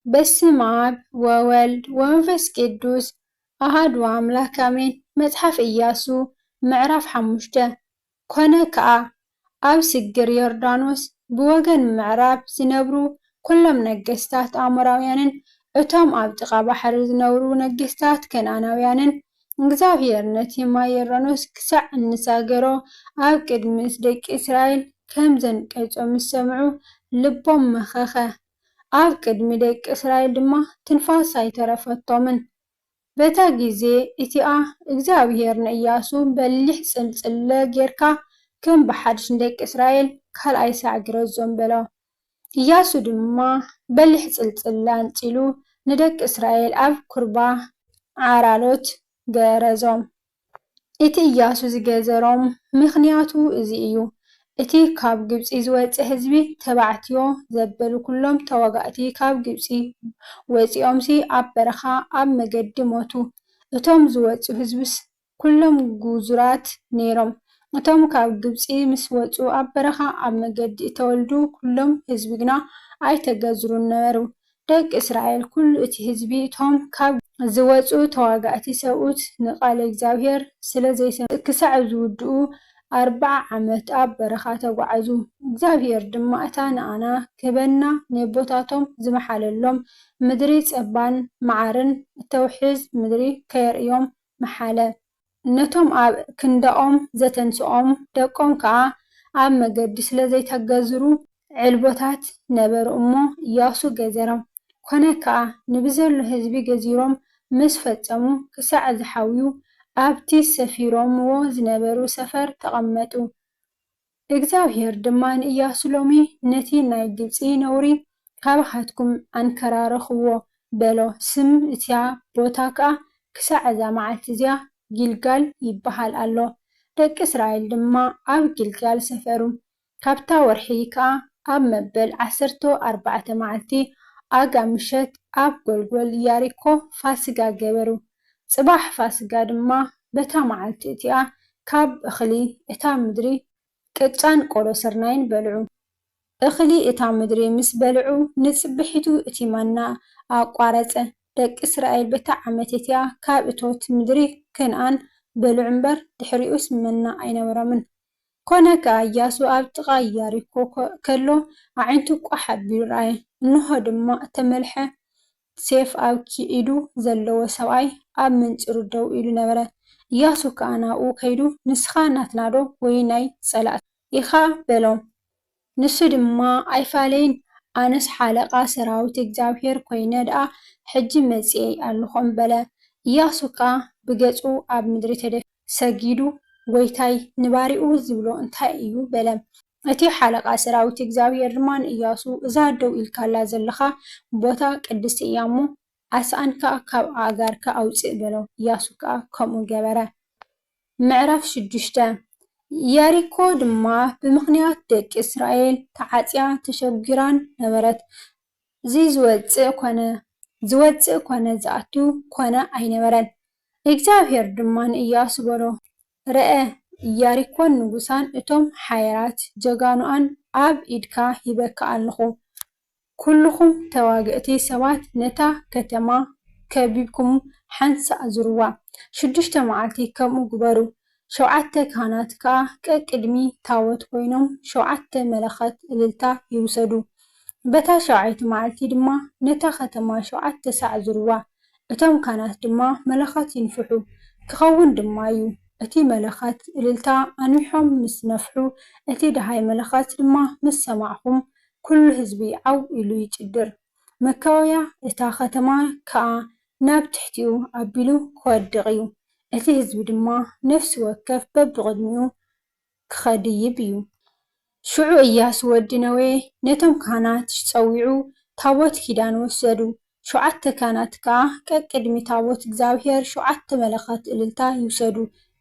በስመ አብ ወወልድ ወመንፈስ ቅዱስ አሐዱ አምላክ አሜን። መጽሐፍ ኢያሱ ምዕራፍ 5 ኮነ ከአ ኣብ ስግር ዮርዳኖስ ብወገን ምዕራብ ዝነብሩ ኩሎም ነገስታት አሞራውያንን እቶም ኣብ ጥቓ ባሕሪ ዝነብሩ ነገስታት ከነዓናውያንን እግዚአብሔር ነቲ ማይ ዮርዳኖስ ክሳዕ እንሳገሮ ኣብ ቅድሚ ደቂ እስራኤል ከም ዘንቀጾም ምስ ሰምዑ ልቦም መኸኸ። ኣብ ቅድሚ ደቂ እስራኤል ድማ ትንፋስ ኣይተረፈቶምን። በታ ጊዜ እቲኣ እግዚአብሔር ንኢያሱ በሊሕ ፅልፅለ ጌርካ ከም ብሓድሽ ንደቂ እስራኤል ካልኣይ ሳዕ ግረዞም በሎ። ኢያሱ ድማ በሊሕ ፅልፅለ ኣንፂሉ ንደቂ እስራኤል ኣብ ኩርባ ዓራሎት ገረዞም። እቲ ኢያሱ ዝገዘሮም ምኽንያቱ እዚ እዩ። እቲ ካብ ግብፂ ዝወፅእ ህዝቢ ተባዕትዮ ዘበሉ ኩሎም ተዋጋእቲ ካብ ግብፂ ወፂኦምሲ ኣብ በረኻ ኣብ መገዲ ሞቱ። እቶም ዝወፁ ህዝብስ ኩሎም ጉዙራት ነይሮም። እቶም ካብ ግብፂ ምስ ወፁ ኣብ በረኻ ኣብ መገዲ እተወልዱ ኩሎም ህዝቢ ግና ኣይተገዝሩን ነበሩ። ደቂ እስራኤል ኩሉ እቲ ህዝቢ እቶም ካብ ዝወፁ ተዋጋእቲ ሰብኡት ንቓለ እግዚአብሔር ስለ ዘይሰምዑ ክሳዕ ዝውድኡ 40 ዓመት ኣብ በረኻ ተጓዓዙ። እግዚአብሔር ድማ እታ ንኣና ክህበና ንቦታቶም ዝመሓለሎም ምድሪ ፀባን መዓርን እተውሕዝ ምድሪ ከየርእዮም መሓለ። ነቶም ኣብ ክንደኦም ዘተንስኦም ደቆም ከዓ ኣብ መገዲ ስለ ዘይተገዝሩ ዕልቦታት ነበሩ እሞ ኢያሱ ገዘሮም። ኮነ ከዓ ንብዘሎ ህዝቢ ገዚሮም ምስ ፈጸሙ ክሳዕ ዝሓውዩ ኣብቲ ሰፊሮምዎ ዝነበሩ ሰፈር ተቐመጡ። እግዚአብሔር ድማ ንኢያሱ ሎሚ ነቲ ናይ ግብፂ ነውሪ ካባኻትኩም ኣንከራረኽዎ በሎ። ስም እታ ቦታ ከዓ ክሳዕ እዛ መዓልቲ እዚኣ ጊልጋል ይበሃል ኣሎ። ደቂ እስራኤል ድማ ኣብ ጊልጋል ሰፈሩ። ካብታ ወርሒ ከዓ ኣብ መበል 14 መዓልቲ ኣጋምሸት ኣብ ጎልጎል ኢያሪኮ ፋሲጋ ገበሩ። ጽባሕ ፋሲጋ ድማ በታ መዓልቲ እቲኣ ካብ እኽሊ እታ ምድሪ ቅጫን ቆሎ ስርናይን በልዑ። እኽሊ እታ ምድሪ ምስ በልዑ ንጽብሒቱ እቲ መና ኣቋረፀ። ደቂ እስራኤል በታ ዓመት እቲኣ ካብ እቶት ምድሪ ከነዓን በልዑ እምበር ድሕሪኡስ መና ኣይነበሮምን። ኮነ ከዓ ኢያሱ ኣብ ጥቓ ኢያሪኮ ከሎ ኣዒንቱ ቋሕ ኣቢሉ ረኣየ። እንሆ ድማ እተመልሐ ሴፍ ኣብ ኢዱ ዘለዎ ሰብኣይ ኣብ ምንጭሩ ደው ኢሉ ነበረ። ኢያሱ ከዓ ናብኡ ከይዱ ንስኻ ናትና ዶ ወይ ናይ ጸላእት ኢኻ በሎም። ንሱ ድማ ኣይፋለይን ኣነስ ሓለቓ ሰራዊት እግዚአብሔር ኮይነ ደኣ ሕጂ መጺአ ኣለኹም በለ። ኢያሱ ከዓ ብገጹ ኣብ ምድሪ ተደፊኡ ሰጊዱ ጎይታይ ንባሪኡ ዝብሎ እንታይ እዩ በለ። እቲ ሓለቓ ሰራዊት እግዚአብሔር ድማ ንኢያሱ እዛ ደው ኢልካላ ዘለኻ ቦታ ቅድስቲ እያ እሞ ኣስኣንካ ካብ ኣጋርካ ኣውፅእ በሎ። ኢያሱ ከዓ ከምኡ ገበረ። ምዕራፍ 6 ኢያሪኮ ድማ ብምኽንያት ደቂ እስራኤል ተዓጽያ ተሸጊራን ነበረት። ዝወፅእ ኮነ ዝኣቱ ኮነ ኣይነበረን። እግዚአብሔር ድማ ንኢያሱ በሎ ረአ ኢያሪኮን ንጉሳን እቶም ሓያላት ጀጋኑኣን ኣብ ኢድካ ሂበካ ኣለኹ። ኩልኹም ተዋግእቲ ሰባት ነታ ከተማ ከቢብኩም ሓንሳእ ዙርዋ። 6 መዓልቲ ከምኡ ግበሩ። 7 ካህናት ከዓ ቀቅድሚ ታቦት ኮይኖም 7 መለኸት እልልታ ይውሰዱ። በታ 7ይቲ መዓልቲ ድማ ነታ ከተማ 7 ሳዕ ዙርዋ። እቶም ካህናት ድማ መለኸት ይንፍሑ። ክኸውን ድማ እዩ እቲ መለኸት እልልታ ኣንዊሖም ምስ ነፍሑ እቲ ደሃይ መለኸት ድማ ምስ ሰማዕኹም ኩሉ ህዝቢ ዓው ኢሉ ይጭድር። መካወያ እታ ከተማ ከዓ ናብ ትሕቲኡ ኣቢሉ ክወድቕ እዩ። እቲ ህዝቢ ድማ ነፍሲ ወከፍ በብቕድሚኡ ክኸድይብ እዩ። ሽዑ ኢያሱ ወዲ ነዌ ነቶም ካህናት ፀዊዑ ታቦት ኪዳን ወሰዱ። 7 ካህናት ከዓ ቀቅድሚ ታቦት እግዚአብሔር 7 መለኸት እልልታ ይውሰዱ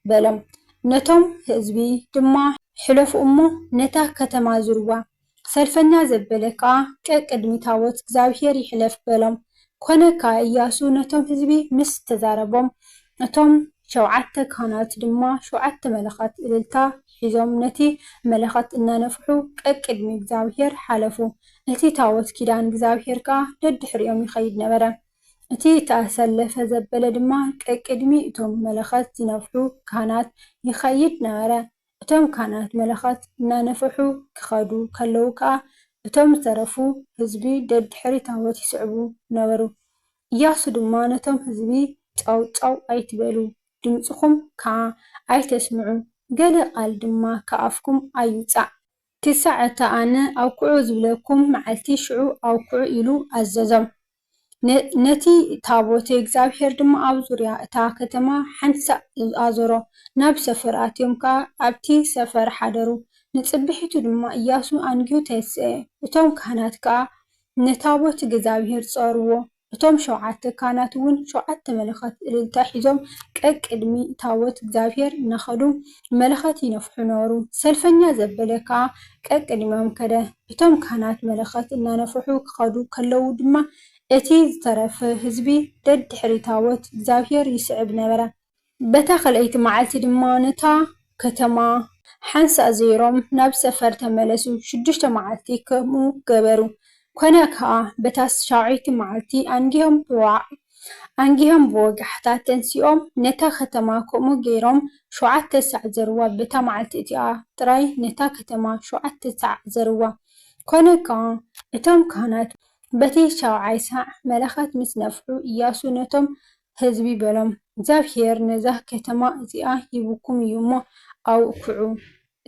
በሎም። ነቶም ህዝቢ ድማ ሕለፉ እሞ ነታ ከተማ ዙርዋ። ሰልፈኛ ዘበለ ከዓ ቀቅድሚ ታቦት እግዚአብሔር ይሕለፍ በሎም። ኮነ ከዓ ኢያሱ ነቶም ህዝቢ ምስ ተዛረቦም እቶም ሸውዓተ ካህናት ድማ 7 መለኸት እልልታ ሒዞም ነቲ መለኸት እናነፍሑ ቅድሚ እግዚአብሔር ሓለፉ። እቲ ታቦት ኪዳን እግዚአብሔር ከዓ ደድሕሪኦም ይኸይድ ነበረ። እቲ ተሰለፈ ዘበለ ድማ ቅድሚ እቶም መለኸት ዝነፍሑ ካህናት ይኸይድ ነበረ። እቶም ካህናት መለኸት እናነፍሑ ክኸዱ ከለዉ ከዓ እቶም ዝተረፉ ህዝቢ ደድሕሪ ታቦት ይስዕቡ ነበሩ። ኢያሱ ድማ ነቶም ህዝቢ ጫው ኣይትበሉ፣ ድምፅኹም ከዓ ኣይተስምዑ፣ ገለ ቃል ድማ ከኣፍኩም ኣይውፃእ፣ ክሳዕ እታ ኣነ ኣውክዑ ዝብለኩም መዓልቲ ሽዑ ኣውክዑ ኢሉ ኣዘዞም። ነቲ ታቦት እግዚአብሔር ድማ ኣብ ዙርያ እታ ከተማ ሓንሳእ ኣዞሮ። ናብ ሰፈር ኣትዮም ከዓ ኣብቲ ሰፈር ሓደሩ። ንፅብሒቱ ድማ ኢያሱ ኣንጊኡ ተስአ። እቶም ካህናት ከዓ ነታቦት እግዚአብሔር ጸርዎ። እቶም 7 ካህናት እውን 7 መለኸት እልልታ ሒዞም ቅድሚ ታቦት እግዚአብሔር እናኸዱ መለኸት ይነፍሑ ነበሩ። ሰልፈኛ ዘበለ ከዓ ቅድሚኦም ከደ። እቶም ካህናት መለኸት እናነፍሑ ክኸዱ ከለዉ ድማ እቲ ዝተረፈ ህዝቢ ደድሕሪ ታቦት እግዚአብሔር ይስዕብ ነበረ። በታ ኸልአይቲ መዓልቲ ድማ ነታ ከተማ ሓንሳእ ዘይሮም ናብ ሰፈር ተመለሱ። 6 መዓልቲ ከምኡ ገበሩ። ኮነ ከዓ በታ 7ይቲ መዓልቲ ኣንጊሆም ብወጋሕታ ተንሲኦም ነታ ከተማ ከምኡ ገይሮም 7 ሰዕ ዘርዋ። በታ መዓልቲ እቲኣ ጥራይ ነታ ከተማ 7 ሰዕ ዘርዋ። ኮነ ከዓ እቶም ካህናት በቲ 7ይ ሰዕ መለኸት ምስ ነፍሑ ኢያሱ ነቶም ህዝቢ በሎም፣ እግዚአብሔር ነዛ ከተማ እዚኣ ሂብኩም እዩ እሞ ኣውክዑ።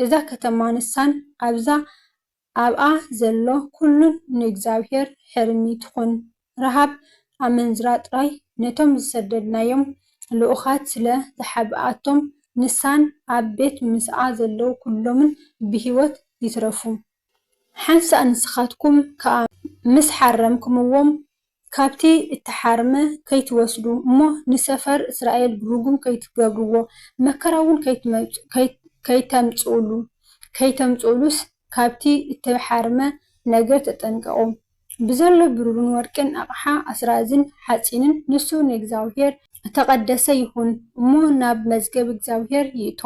እዛ ከተማ ንሳን ኣብኣ ዘሎ ኩሉን ንእግዚአብሔር ሕርሚ ትኹን። ረሃብ ኣመንዝራ ጥራይ ነቶም ዝሰደድናዮም ልኡኻት ስለ ዝሓብኣቶም ንሳን ኣብ ቤት ምስኣ ዘለዉ ኩሎምን ብሂወት ይትረፉ። ሓንሳእ ንስኻትኩም ከዓ ምስ ሓረምኩምዎም ካብቲ እተሓርመ ከይትወስዱ እሞ ንሰፈር እስራኤል ብርጉም ከይትገብርዎ፣ መከራ እውን ከይተምፅኡሉስ ካብቲ እተሓርመ ነገር ተጠንቀቁ። ብዘሎ ብሩርን ወርቅን ኣቕሓ ኣስራዝን ሓፂንን ንሱ ንእግዚአብሔር ተቐደሰ ይኹን እሞ ናብ መዝገብ እግዚአብሔር ይእቶ።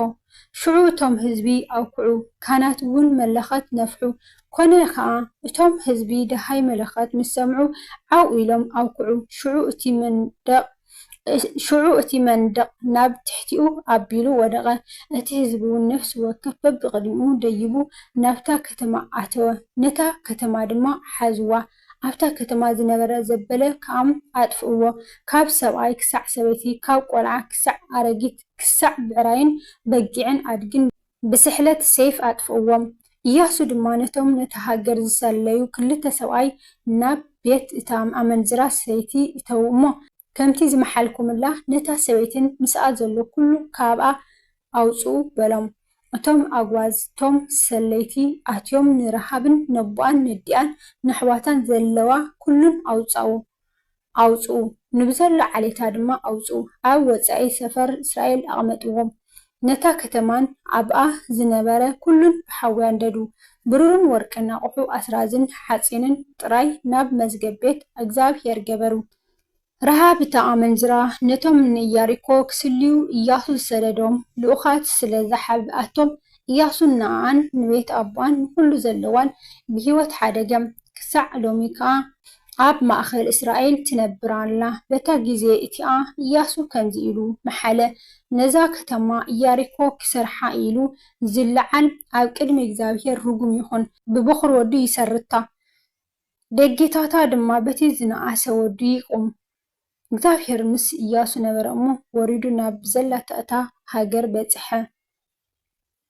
ሽዑ እቶም ህዝቢ ኣውክዑ፣ ካህናት እውን መለኸት ነፍሑ። ኮነ ከዓ እቶም ህዝቢ ደሃይ መለኸት ምስ ሰምዑ ዓው ኢሎም ኣውክዑ። ሽዑ እቲ መንደቕ ናብ ትሕቲኡ ኣቢሉ ወደቐ። እቲ ህዝቢ እውን ነፍሲ ወከፍ በብቕድሚኡ ደይቡ ናብታ ከተማ ኣተወ፣ ነታ ከተማ ድማ ሓዝዋ። ኣብታ ከተማ ዝነበረ ዘበለ ከዓ ኣጥፍእዎ። ካብ ሰብኣይ ክሳዕ ሰበይቲ፣ ካብ ቆልዓ ክሳዕ ኣረጊት፣ ክሳዕ ብዕራይን በጊዕን ኣድግን ብስሕለት ሰይፍ ኣጥፍእዎም። ኢያሱ ድማ ነቶም ነታ ሃገር ዝሰለዩ 2 ሰብኣይ ናብ ቤት እታ ኣመንዝራ ሰበይቲ እተዉ እሞ ከምቲ ዝመሓልኩምላ ነታ ሰበይትን ምስኣ ዘሎ ኩሉ ካብኣ ኣውፅኡ በሎም። እቶም ኣግዋዝ እቶም ሰለይቲ ኣትዮም ንረሃብን ነቦኣን ነዲኣን ንኣሕዋታን ዘለዋ ኩሉን ኣውፅኡ፣ ንብዘሎ ዓሌታ ድማ ኣውፅኡ። ኣብ ወፃኢ ሰፈር እስራኤል ኣቕመጥዎም። ነታ ከተማን ኣብኣ ዝነበረ ኩሉን ብሓዊ አንደዱ። ብሩርን ወርቅን ኣቑሑ ኣስራዝን ሓፂንን ጥራይ ናብ መዝገብ ቤት እግዚአብሔር ገበሩ። ረሃብ እታ ኣመንዝራ ነቶም ንኢያሪኮ ክስልዩ ኢያሱ ዝሰደዶም ልኡኻት ስለ ዝሓብኣቶም ኢያሱ ንኣን ንቤት ኣቦኣን ንኩሉ ዘለዋን ብሂወት ሓደገም። ክሳዕ ሎሚ ከዓ ኣብ ማእኸል እስራኤል ትነብር ኣላ። በታ ግዜ እቲኣ ኢያሱ ከምዚ ኢሉ መሓለ፣ ነዛ ከተማ ኢያሪኮ ክሰርሓ ኢሉ ዝለዓል ኣብ ቅድሚ እግዚአብሔር ርጉም ይኹን፣ ብበኩር ወዱ ይሰርታ፣ ደጌታታ ድማ በቲ ዝነኣሰ ወዱ ይቁም። እግዚአብሔር ምስ ኢያሱ ነበረ እሞ ወሪዱ ናብ ዘላታ እታ ሃገር በፅሐ።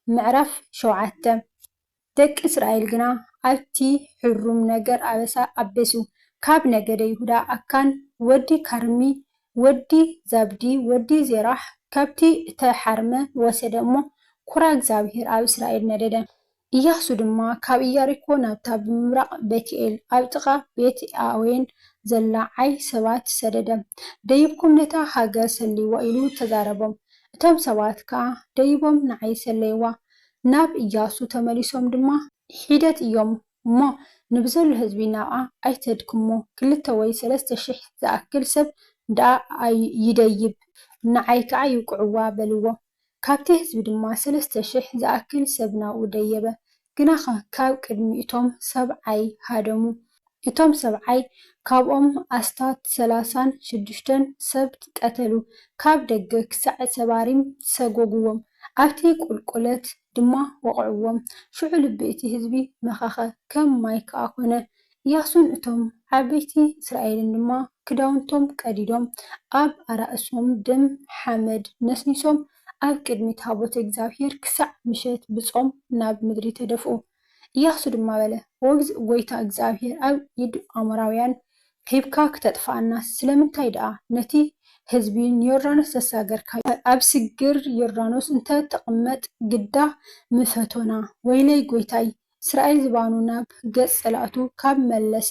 ምዕራፍ 7 ደቂ እስራኤል ግና ኣብቲ ሕሩም ነገር ኣበሳ ኣበሱ። ካብ ነገደ ይሁዳ ኣካን ወዲ ካርሚ ወዲ ዛብዲ ወዲ ዜራሕ ካብቲ እተሓርመ ወሰደ እሞ ኩራ እግዚአብሔር ኣብ እስራኤል ነደደ። ኢያሱ ድማ ካብ ኢያሪኮ ናብታ ብምብራቕ ቤትኤል ኣብ ጥቓ ቤት ኣዌን ዘላ ዓይ ሰባት ሰደደ። ደይብኩም ነታ ሃገር ሰልይዋ ኢሉ ተዛረቦም። እቶም ሰባት ከዓ ደይቦም ንዓይ ሰለይዋ። ናብ ኢያሱ ተመሊሶም ድማ ሒደት እዮም እሞ ንብዘሉ ህዝቢ ናብኣ ኣይተድክሞ 2 ወይ 3,000 ዝኣክል ሰብ ደኣ ይደይብ። ንዓይ ከዓ ይውቅዕዋ በልዎ። ካብቲ ህዝቢ ድማ 3,000 ዝኣክል ሰብ ናብኡ ደየበ። ግና ካብ ቅድሚ እቶም ሰብዓይ ሃደሙ። እቶም ሰብዓይ ካብኦም ኣስታት 36 ሰብ ቀተሉ። ካብ ደገ ክሳዕ ሰባሪም ሰጎግዎም፣ ኣብቲ ቁልቁለት ድማ ወቕዕዎም። ሽዑ ልቢ እቲ ህዝቢ መኸኸ፣ ከም ማይ ከዓ ኮነ። ኢያሱን እቶም ዓበይቲ እስራኤልን ድማ ክዳውንቶም ቀዲዶም ኣብ ኣራእሶም ደም ሓመድ ነስኒሶም ኣብ ቅድሚ ታቦተ እግዚአብሔር ክሳዕ ምሸት ብጾም ናብ ምድሪ ተደፍኡ። ኢያሱ ድማ በለ፣ ጎይታ እግዚአብሔር ኣብ ኢድ ኣሞራውያን ሂብካ ክተጥፍኣና ስለምንታይ ደኣ ነቲ ህዝቢ ንዮርዳኖስ ዘሳገርካዮ? ኣብ ስግር ዮርዳኖስ እንተተቐመጥ ግዳ ምፈቶና። ወይለይ ጎይታይ፣ እስራኤል ዝባኑ ናብ ገጽ ጸላእቱ ካብ መለሰ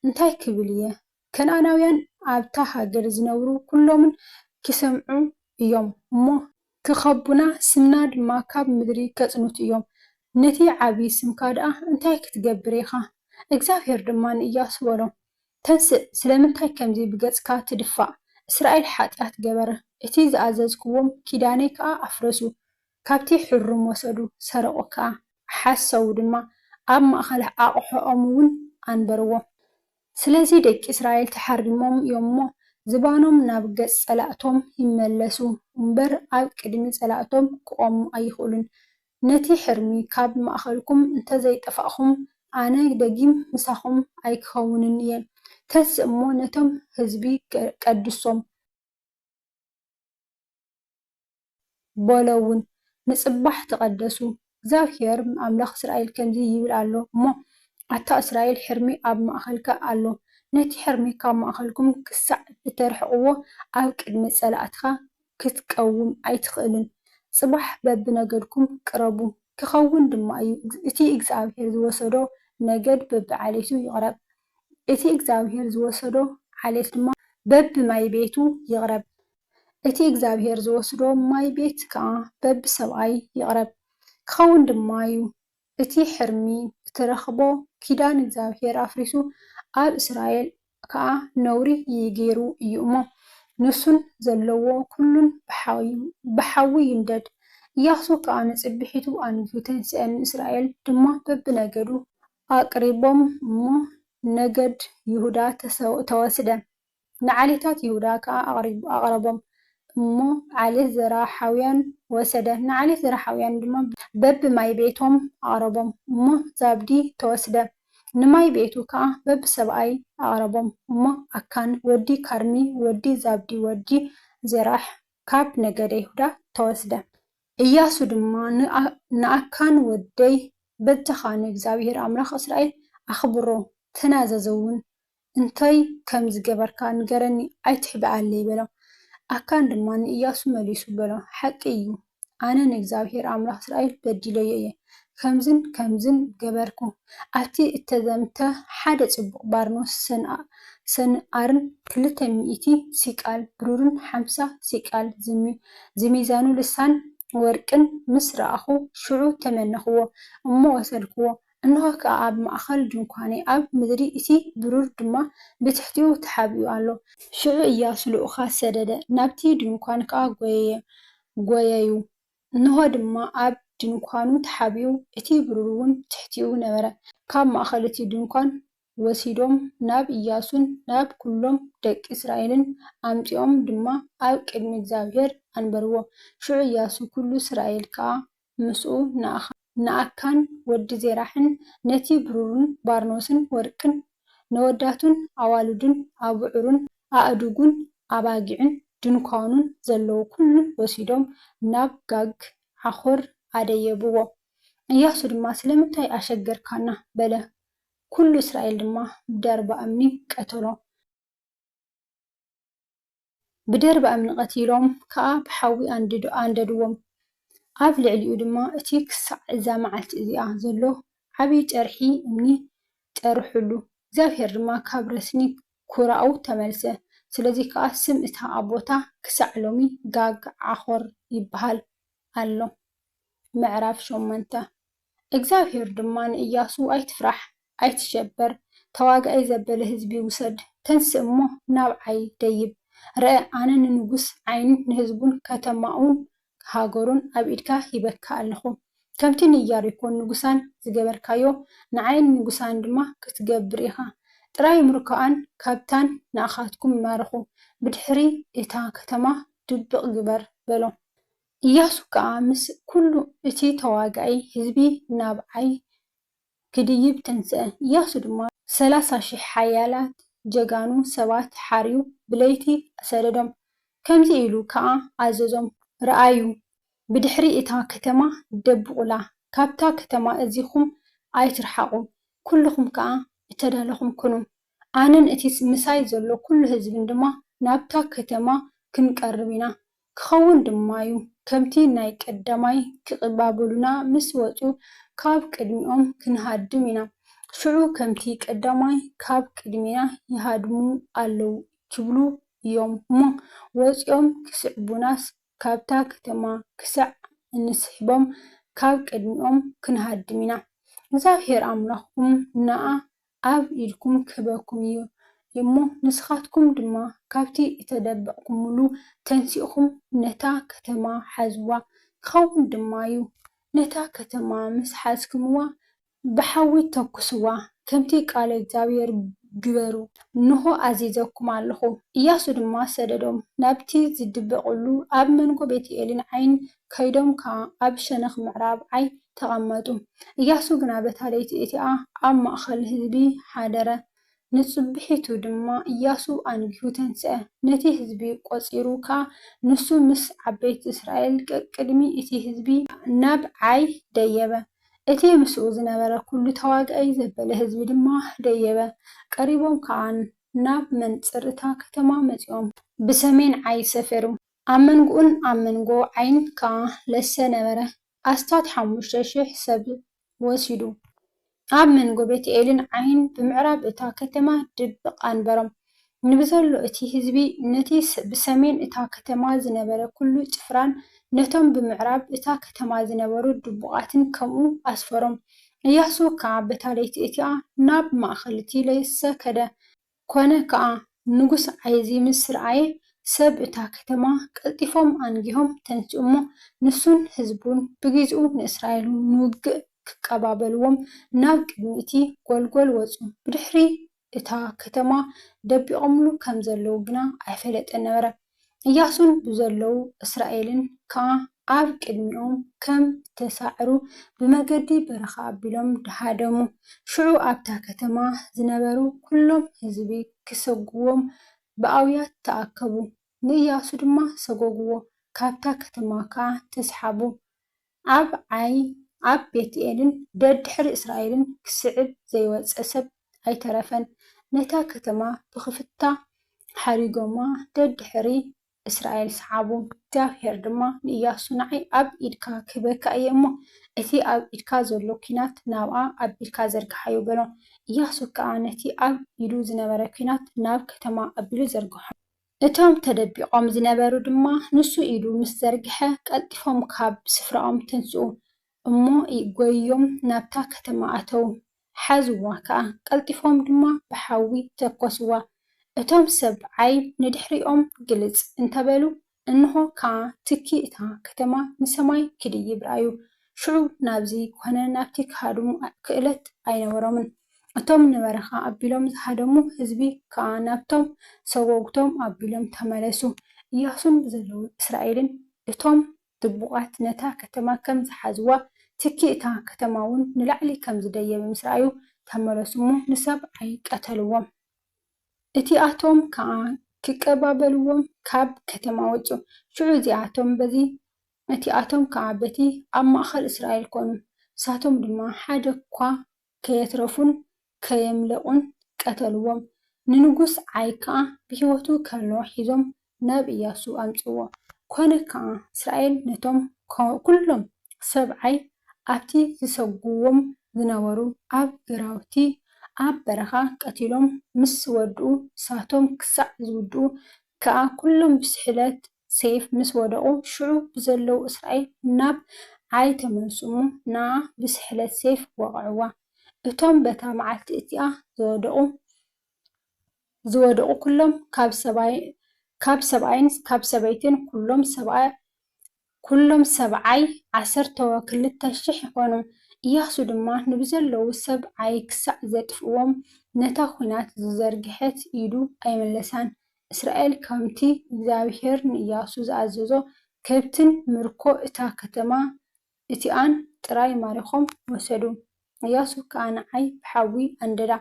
እንታይ ክብል እየ? ከነዓናውያን ኣብታ ሃገር ዝነብሩ ኩሎምን ክሰምዑ እዮም እሞ ክኸቡና፣ ስምና ድማ ካብ ምድሪ ከጽንቱ እዮም። ነቲ ዓብይ ስምካ ደኣ እንታይ ክትገብር ኢኻ? እግዚአብሔር ድማ ንኢያሱ በሎ፣ ተንስእ፣ ስለምንታይ ከምዚ ብገጽካ ትድፋእ? እስራኤል ሓጢኣት ገበረ፣ እቲ ዝኣዘዝክዎም ኪዳነይ ከዓ ኣፍረሱ፣ ካብቲ ሕሩም ወሰዱ፣ ሰረቑ ከዓ ሓሰቡ፣ ድማ ኣብ ማእኸል ኣቕሖኦም እውን ኣንበርዎ። ስለዚ ደቂ እስራኤል ተሓሪሞም እዮም እሞ ዝባኖም ናብ ገጽ ጸላእቶም ይመለሱ እምበር ኣብ ቅድሚ ጸላእቶም ክቆሙ ኣይኽእሉን። ነቲ ሕርሚ ካብ ማእኸልኩም እንተዘይጠፋእኹም ኣነ ደጊም ምሳኹም ኣይክኸውንን እየ። ተንስእ እሞ ነቶም ህዝቢ ቀድሶም በሎውን፣ ንጽባሕ ተቐደሱ። እግዚአብሔር ኣምላኽ እስራኤል ከምዚ ይብል ኣሎ እሞ ኣታ እስራኤል ሕርሚ ኣብ ማእኸልካ ኣሎ። ነቲ ሕርሚ ካብ ማእኸልኩም ክሳዕ እተርሕቕዎ ኣብ ቅድሚ ጸላእትኻ ክትቀውም ኣይትኽእልን። ጽባሕ በብነገድኩም ቅረቡ ክኸውን ድማ እዩ። እቲ እግዚአብሔር ዝወሰዶ ነገድ በቢዓሌቱ ይቕረብ። እቲ እግዚአብሔር ዝወሰዶ ዓሌት ድማ በቢማይ ቤቱ ይቕረብ። እቲ እግዚአብሔር ዝወሰዶ ማይ ቤት ከዓ በቢሰብኣይ ይቕረብ። ክኸውን ድማ እዩ። እቲ ሕርሚ እትረኽቦ ኪዳን እግዚአብሔር ኣፍሪሱ ኣብ እስራኤል ከዓ ነውሪ ገይሩ እዩ እሞ ንሱን ዘለዎ ኩሉን ብሓዊ ይንደድ። ኢያሱ ከዓ ንጽቢሒቱ ኣንቢሩ ተንሥአን፣ እስራኤል ድማ በብነገዱ ኣቅሪቦም እሞ ነገድ ይሁዳ ተወስደ። ንዓሌታት ይሁዳ ከዓ ኣቕረቦም እሞ ዓሌት ዘራሓውያን ወሰደ። ንዓሌት ዘራሓውያን ድማ በብማይ ቤቶም ኣቕረቦም እሞ ዛብዲ ተወስደ። ንማይ ቤቱ ከዓ በብሰብኣይ ኣቕረቦም እሞ ኣካን ወዲ ካርሚ ወዲ ዛብዲ ወዲ ዘራሕ ካብ ነገደ ይሁዳ ተወስደ። ኢያሱ ድማ ንኣካን ወደይ በትኻ ንእግዚአብሔር ኣምላኽ እስራኤል ኣኽብሮ ተናዘዘውን፣ እንታይ ከም ዝገበርካ ንገረኒ ኣይትሕብኣለ ይበሎ። ኣካን ድማ ንኢያሱ መሊሱ በሎ፣ ሓቂ እዩ፣ ኣነ ንእግዚአብሔር ኣምላኽ እስራኤል በዲለዮ እየ፣ ከምዝን ከምዝን ገበርኩ። ኣብቲ እተዘምተ ሓደ ጽቡቕ ባርኖስ ሰንኣርን 200 ሲቃል ብሩርን 50 ሲቃል ዝሚዛኑ ልሳን ወርቅን ምስ ረኣኹ ሽዑ ተመነኽዎ እሞ ወሰድክዎ። እንሆ ከዓ ኣብ ማእኸል ድንኳነይ ኣብ ምድሪ እቲ ብሩር ድማ ብትሕቲኡ ተሓቢኡ ኣሎ። ሽዑ ኢያሱ ልኡኻት ሰደደ፣ ናብቲ ድንኳን ከዓ ጐየዩ። እንሆ ድማ ኣብ ድንኳኑ ተሓቢኡ እቲ ብሩር እውን ትሕቲኡ ነበረ። ካብ ማእኸል እቲ ድንኳን ወሲዶም ናብ ኢያሱን ናብ ኩሎም ደቂ እስራኤልን ኣምፂኦም ድማ ኣብ ቅድሚ እግዚአብሔር ኣንበርዎ። ሽዑ ኢያሱ ኩሉ እስራኤል ከዓ ምስኡ ንኣካን ወዲ ዜራሕን ነቲ ብሩርን ባርኖስን ወርቅን ነወዳቱን ኣዋልዱን ኣቡዑሩን ኣእዱጉን ኣባጊዕን ድንኳኑን ዘለዎ ኩሉን ወሲዶም ናብ ጋግ ዓኾር ኣደየብዎ። ኢያሱ ድማ ስለምንታይ ኣሸገርካና በለ። ኩሉ እስራኤል ድማ ብደርባ እምኒ ቀተሎ። ብደርባ እምኒ ቀቲሎም ከዓ ብሓዊ ኣንደድዎም። ኣብ ልዕሊኡ ድማ እቲ ክሳዕ እዛ መዓልቲ እዚኣ ዘሎ ዓብይ ጨርሒ እምኒ ጨርሑሉ። እግዚአብሔር ድማ ካብ ረስኒ ኩራኡ ተመልሰ። ስለዚ ከዓ ስም እታ ቦታ ክሳዕ ሎሚ ጋግ ዓኾር ይበሃል ኣሎ። ምዕራፍ 8 እግዚአብሔር ድማ ንኢያሱ ኣይትፍራሕ፣ ኣይትሸበር፣ ተዋጋኢ ዘበለ ህዝቢ ውሰድ፣ ተንስእ እሞ ናብ ዓይ ደይብ፣ رأى أنا ننجس عين نهزبون كتماؤون هاجرون أبيدك يبكى اللخو كم تنيار يكون نجسان زجبر كايو نعين نجسان دما كتجبريها تراي مركان كابتن نأخذكم مارخو بدحري إتا كتما دبق جبر بلو إياسو كامس كله إتي تواجعي هزبي نابعي كديب تنسى إياسو دما 30,000 حيالات جگانو سبات حاريو بليتي أسردم كمزي إلو كا عززم رأيو بدحري إتا كتما دبقلا كابتا كتما أزيخم أيترحقو كلكم كا إتدالكم كنو آنن إتيس مساي زلو كل هزبين دما نابتا كتما كنقربينا كخون دمايو كمتي نايك الدماي كقبابلنا مسوتو كاب قدميهم كنهادمينا شعو كمتي قدماي كاب قدمينا يهادمو ألو تبلو يوم ما وزيوم كسعبوناس كابتا كتما كسع نسحبهم كاب قدميهم كنهادمينا زاهر أملاكم ناء أب إلكم كباكم يمو نسخاتكم دما كابتي يتدبقكم ملو تنسيقكم نتا كتما حزوا خون دمايو نتا كتما مسحاسكموا بحاوي توكسوا كمتي قال እግዚአብሔር ግበሩ ንሆ አዚዘኩም ኣለኹ ኢያሱ ድማ ሰደዶም ናብቲ ዝድበቕሉ ኣብ መንጎ ቤትኤልን ዓይን ከይዶም ከዓ ኣብ ሸነኽ ምዕራብ ዓይ ተቐመጡ ኢያሱ ግና በታ ለይቲ እቲኣ ኣብ ማእኸል ህዝቢ ሓደረ ንጽብሒቱ ድማ ኢያሱ ኣንጊሁ ተንስአ ነቲ ህዝቢ ቆፂሩ ከዓ ንሱ ምስ ዓበይቲ እስራኤል ቅድሚ እቲ ህዝቢ ናብ ዓይ ደየበ እቲ ምስኡ ዝነበረ ኩሉ ተዋግአይ ዘበለ ህዝቢ ድማ ደየበ ቀሪቦም ከዓ ናብ መንፅር እታ ከተማ መፂኦም ብሰሜን ዓይ ሰፈሩ ኣብ መንጎኡን ኣብ መንጎ ዓይን ከዓ ለሰ ነበረ ኣስታት 5,000 ሰብ ወሲዱ ኣብ መንጎ ቤትኤልን ዓይን ብምዕራብ እታ ከተማ ድብቕ ኣንበሮም ንብዘሎ እቲ ህዝቢ ነቲ ብሰሜን እታ ከተማ ዝነበረ ኩሉ ጭፍራን ነቶም ብምዕራብ እታ ከተማ ዝነበሩ ድቡቓትን ከምኡ ኣስፈሮም ኢያሱ ከዓ በታ ለይቲ እቲኣ ናብ ማእኸል እቲ ለሰ ከደ ኮነ ከዓ ንጉስ ዓይዚ ምስ ረኣየ ሰብ እታ ከተማ ቀልጢፎም ኣንጊሆም ተንስኡ እሞ ንሱን ህዝቡን ብግዚኡ ንእስራኤል ንውግእ ክቀባበልዎም ናብ ቅድሚ እቲ ጎልጎል ወፁ ብድሕሪ እታ ከተማ ደቢቖምሉ ከም ዘለዉ ግና ኣይፈለጠን ነበረ ኢያሱን ብዘለዉ እስራኤልን ከዓ ኣብ ቅድሚኦም ከም ተሳዕሩ ብመገዲ በረኻ ኣቢሎም ድሃደሙ ሽዑ ኣብታ ከተማ ዝነበሩ ኩሎም ህዝቢ ክሰግዎም ብኣውያት ተኣከቡ ንኢያሱ ድማ ሰጎግዎ ካብታ ከተማ ከዓ ተስሓቡ ኣብ ዓይ ኣብ ቤትኤልን ደድሕሪ እስራኤልን ክስዕብ ዘይወፀ ሰብ ኣይተረፈን ነታ ከተማ ብኽፍታ ሓሪጎማ ደድሕሪ እስራኤል ሰሓቡ እግዚአብሔር ድማ ንኢያሱ ንዓይ ኣብ ኢድካ ክበካ እየ እሞ እቲ ኣብ ኢድካ ዘሎ ኩናት ናብኣ ኣብ ኢድካ ዘርግሓዮ በሎ ኢያሱ ከዓ ነቲ ኣብ ኢዱ ዝነበረ ኩናት ናብ ከተማ ኣቢሉ ዘርግሖ እቶም ተደቢቖም ዝነበሩ ድማ ንሱ ኢዱ ምስ ዘርግሐ ቀልጢፎም ካብ ስፍራኦም ተንስኡ እሞ ጎዮም ናብታ ከተማ ኣተው ሓዝዋ ከዓ ቀልጢፎም ድማ ብሓዊ ተኮስዋ እቶም ሰብ ዓይ ንድሕሪኦም ግልጽ እንተበሉ እንሆ ከዓ ትኪ እታ ከተማ ንሰማይ ክድይብ ረኣዩ ሽዑ ናብዚ ኮነ ናብቲ ክሃድሙ ክእለት ኣይነበሮምን እቶም ንበረኻ ኣቢሎም ዝሃደሙ ህዝቢ ከዓ ናብቶም ሰጎግቶም ኣቢሎም ተመለሱ ኢያሱን ብዘለዉ እስራኤልን እቶም ድቡቓት ነታ ከተማ ከም ዝሓዝዋ ትኪ እታ ከተማ እውን ንላዕሊ ከም ዝደየበ ምስ ረኣዩ ተመለሱ እሞ ንሰብ ዓይ ቀተልዎም እቲኣቶም ከዓ ክቀባበልዎም ካብ ከተማ ወፁ ሽዑ እዚኣቶም በዚ እቲኣቶም ከዓ በቲ ኣብ ማእኸል እስራኤል ኮኑ ንሳቶም ድማ ሓደ እኳ ከየትረፉን ከየምለቑን ቀተልዎም ንንጉስ ዓይ ከዓ ብሂወቱ ከሎ ሒዞም ናብ ኢያሱ ኣምፅዎ ኮነ ከዓ እስራኤል ነቶም ኩሎም ሰብ ዓይ ኣብቲ ዝሰግዎም ዝነበሩ ኣብ ግራውቲ ኣብ በረኻ ቀቲሎም ምስ ወድኡ ሳቶም ክሳዕ ዝውድኡ ከዓ ኩሎም ብስሕለት ሰይፍ ምስ ወደቑ ሽዑ ብዘለዉ እስራኤል ናብ ዓይ ተመልሱ እሞ ንኣ ብስሕለት ሰይፍ ወቕዕዋ እቶም በታ መዓልቲ እቲኣ ዝወደቑ ኩሎም ካብ ሰባይ ካብ ሰብኣይን ካብ ሰበይትን ኩሎም ሰብዓይ 12,000 ይኾኑ። ኢያሱ ድማ ንብዘለዉ ሰብዓይ ክሳዕ ዘጥፍእዎም ነታ ኲናት ዝዘርግሐት ኢዱ ኣይመለሳን። እስራኤል ከምቲ እግዚኣብሔር ንኢያሱ ዝኣዘዞ ከብትን ምርኮ እታ ከተማ እቲኣን ጥራይ ማሪኾም ወሰዱ። ኢያሱ ከዓ ንዓይ ብሓዊ ኣንደዳ፣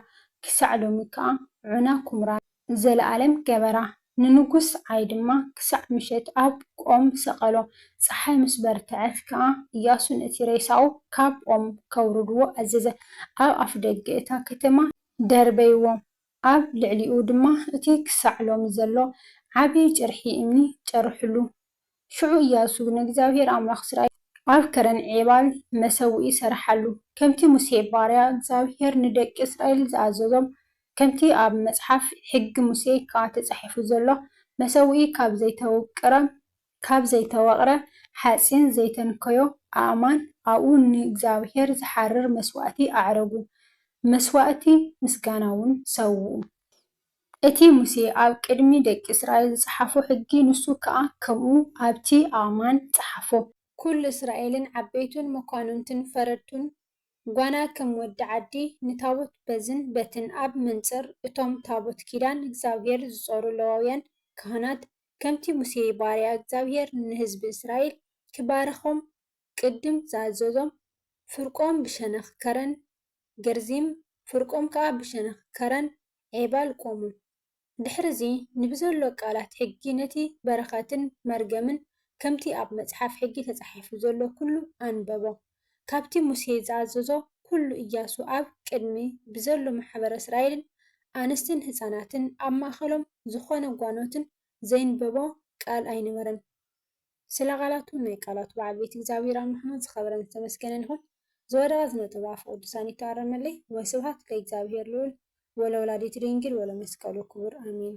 ክሳዕ ሎሚ ከዓ ዑና ኩምራ ዘለኣለም ገበራ። ንንጉስ ዓይ ድማ ክሳዕ ምሸት ኣብ ቖም ሰቐሎ። ፀሓይ ምስ በርትዐት ከዓ ኢያሱ ነቲ ሬሳኡ ካብ ቖም ከውርድዎ ኣዘዘ። ኣብ ኣፍደገ እታ ከተማ ደርበይዎ፣ ኣብ ልዕሊኡ ድማ እቲ ክሳዕ ሎሚ ዘሎ ዓብዪ ጭርሒ እምኒ ጨርሕሉ። ሽዑ ኢያሱ ንእግዚኣብሔር ኣምላኽ እስራኤል ኣብ ከረን ዔባል መሰውኢ ሰርሓሉ፣ ከምቲ ሙሴ ባርያ እግዚኣብሔር ንደቂ እስራኤል ዝኣዘዞም። ከምቲ ኣብ መጽሓፍ ሕጊ ሙሴ ከዓ ተጻሒፉ ዘሎ መሰውኢ ካብ ዘይተወቕረ ሓጺን ዘይተንከዮ ኣእማን ኣብኡ ንእግዚኣብሔር ዝሓርር መስዋእቲ ኣዕረጉ፣ መስዋእቲ ምስጋና እውን ሰውኡ። እቲ ሙሴ ኣብ ቅድሚ ደቂ እስራኤል ዝፀሓፎ ሕጊ ንሱ ከዓ ከምኡ ኣብቲ ኣእማን ፀሓፎ። ኩሉ እስራኤልን ዓበይቱን መኳንንቱን ፈረድቱን ጓና ከም ወዲ ዓዲ ንታቦት በዝን በትን ኣብ መንጽር እቶም ታቦት ኪዳን እግዚኣብሔር ዝጸሩ ሌዋውያን ካህናት ከምቲ ሙሴ ባርያ እግዚኣብሔር ንህዝቢ እስራኤል ክባርኾም ቅድም ዝኣዘዞም ፍርቆም ብሸነኽ ከረን ገርዚም ፍርቆም ከዓ ብሸነኽ ከረን ዔባል ቆሙ። ድሕሪዚ ንብዘሎ ቃላት ሕጊ ነቲ በረኸትን መርገምን ከምቲ ኣብ መጽሓፍ ሕጊ ተጻሒፉ ዘሎ ኩሉ ኣንበቦ። ካብቲ ሙሴ ዝኣዘዞ ኩሉ ኢያሱ ኣብ ቅድሚ ብዘሎ ማሕበረ እስራኤልን ኣንስትን ህፃናትን ኣብ ማእኸሎም ዝኾነ ጓኖትን ዘይንበቦ ቃል ኣይነበረን። ስለ ቃላቱ ናይ ቃላቱ ባለቤት እግዚኣብሔር ኣምላኽና ዝኸበረን ዝተመስገነን ይኹን። ዝወደቐ ዝነጥበ ኣፈ ቅዱሳን ይተኣረመለይ። ወስብሐት ለእግዚአብሔር ልዑል ወለወላዲቱ ድንግል ወለመስቀሉ ክቡር አሜን።